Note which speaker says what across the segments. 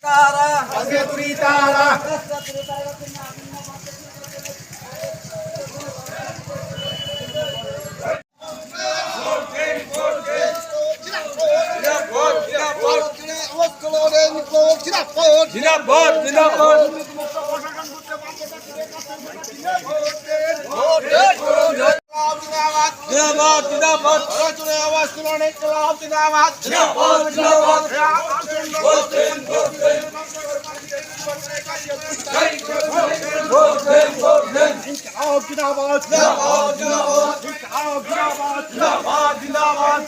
Speaker 1: তারা আজকে তুই তারা জিন্দাবাদ জিন্দাবাদ জিন্দাবাদ জিন্দাবাদ আওয়াজ তুলুন ইনকিলাব জিন্দাবাদ জিন্দাবাদ জিন্দাবাদ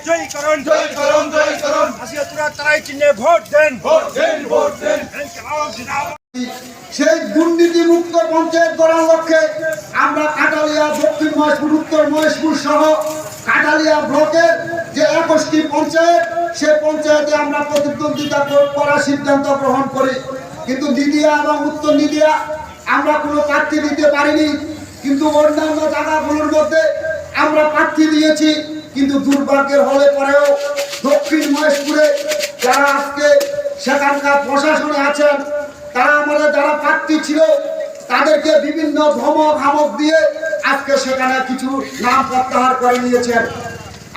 Speaker 1: জয় করুন জয় করুন জয় করুন হাসিয়াতুরা তারাই চিহ্নে ভোট দেন ভোট দেন ভোট দেন
Speaker 2: সেই দুর্নীতি মুক্ত পঞ্চায়েত গড়ার লক্ষ্যে আমরা কাটালিয়া দক্ষিণ মহেশপুর উত্তর মহেশপুর সহ কাটালিয়া ব্লকের যে 21টি পঞ্চায়েত সেই পঞ্চায়েতে আমরা প্রতিদ্বন্দ্বিতা করার সিদ্ধান্ত গ্রহণ করি। কিন্তু নিদিয়া এবং উত্তর নিদিয়া আমরা কোনো প্রার্থী দিতে পারিনি, কিন্তু অন্যান্য জায়গাগুলোর মধ্যে আমরা প্রার্থী দিয়েছি। কিন্তু দুর্ভাগ্যের হলে পরেও দক্ষিণ মহেশপুরে যারা আজকে সেখানকার প্রশাসনে আছেন তারা আমাদের যারা প্রার্থী ছিল তাদেরকে বিভিন্ন ধমক হামক দিয়ে আজকে সেখানে কিছু নাম প্রত্যাহার করে নিয়েছেন।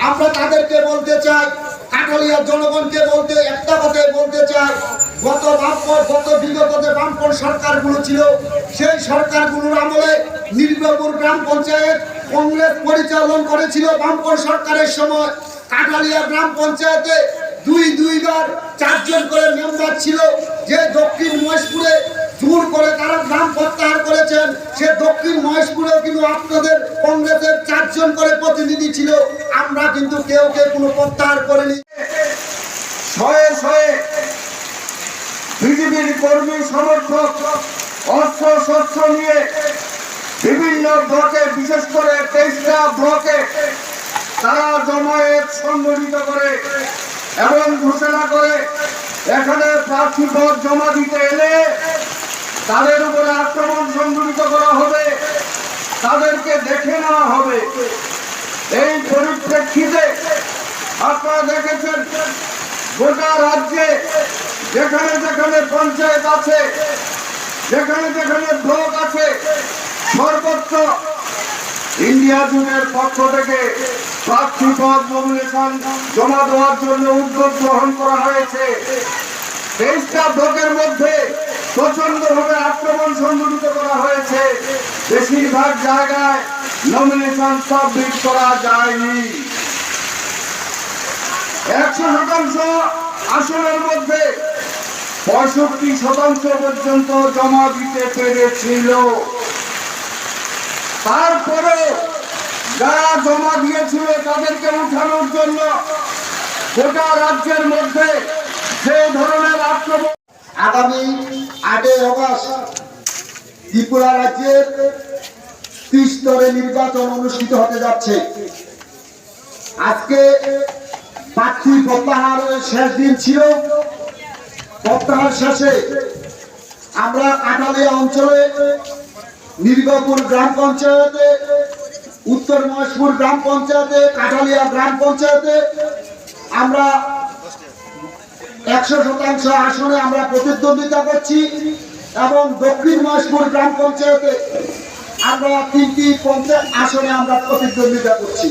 Speaker 2: আমরা তাদেরকে বলতে চাই, কাঠালিয়ার জনগণকে একটা কথাই বলতে চাই, গত বিগত যে বামপন সরকারগুলো ছিল সেই সরকারগুলোর আমলে নীলগপুর গ্রাম পঞ্চায়েত কংগ্রেস পরিচালনা করেছিল। বামপন সরকারের সময় কাঠালিয়া গ্রাম পঞ্চায়েতে দুইবার 4 জন করে মেম্বার ছিল। যে দক্ষিণ মহেশপুরে জোর করে তারা নাম প্রত্যাহার করেছেন, সে দক্ষিণ মহেশপুরেও কিন্তু আপনাদের কংগ্রেসের 4 জন করে প্রতিনিধি ছিল। আমরা কিন্তু কেউ কোনো প্রত্যাহার করিনি।
Speaker 3: শয়ে শয়ে বিজেপির কর্মী সমর্থক অস্ত্র শস্ত্র নিয়ে বিভিন্ন ব্লকে, বিশেষ করে 23টা ব্লকে তারা জমায়েত সংগঠিত করে এবং ঘোষণা করে এখানে প্রার্থী পদ জমা দিতে এলে তাদের উপরে আক্রমণ সংঘটিত করা হবে, তাদেরকে দেখে নেওয়া হবে। এই পরিপ্রেক্ষিতে আপনারা দেখেছেন গোটা রাজ্যে যেখানে যেখানে পঞ্চায়েত আছে, যেখানে যেখানে ব্লক আছে, সর্বত্র ইন্ডিয়া জোটের পক্ষ থেকে প্রার্থী পদ নমিনেশন জমা দেওয়ার জন্য উদ্যোগ গ্রহণ করা হয়েছে। 23টা ব্লকের মধ্যে প্রচন্ডভাবে আক্রমণ সংঘটিত করা হয়েছে। বেশিরভাগ জায়গায় নমিনেশন সাবমিট করা যায়নি। 100% আসনের মধ্যে 65% পর্যন্ত জমা দিতে পেরেছিল। তারপরে যারা জমা দিয়েছিল তাদেরকে উঠানোর জন্য গোটা রাজ্যের মধ্যে যে ধরনের আক্রমণ।
Speaker 2: আগামী 8 আগস্ট ত্রিপুরা রাজ্যের 30 স্তরে নির্বাচন অনুষ্ঠিত হতে যাচ্ছে। আজকে প্রার্থী প্রত্যাহারের শেষ দিন ছিল। প্রত্যাহার শেষে আমরা কাঠালিয়া অঞ্চলে নীলগপুর গ্রাম পঞ্চায়েতে, উত্তর মহেশপুর গ্রাম পঞ্চায়েতে, কাঠালিয়া গ্রাম পঞ্চায়েতে আমরা 100% আসনে আমরা প্রতিদ্বন্দ্বিতা করছি এবং দক্ষিণ মহেশপুর গ্রাম পঞ্চায়েতে আমরা 3টি পঞ্চায়েত আসনে আমরা প্রতিদ্বন্দ্বিতা করছি।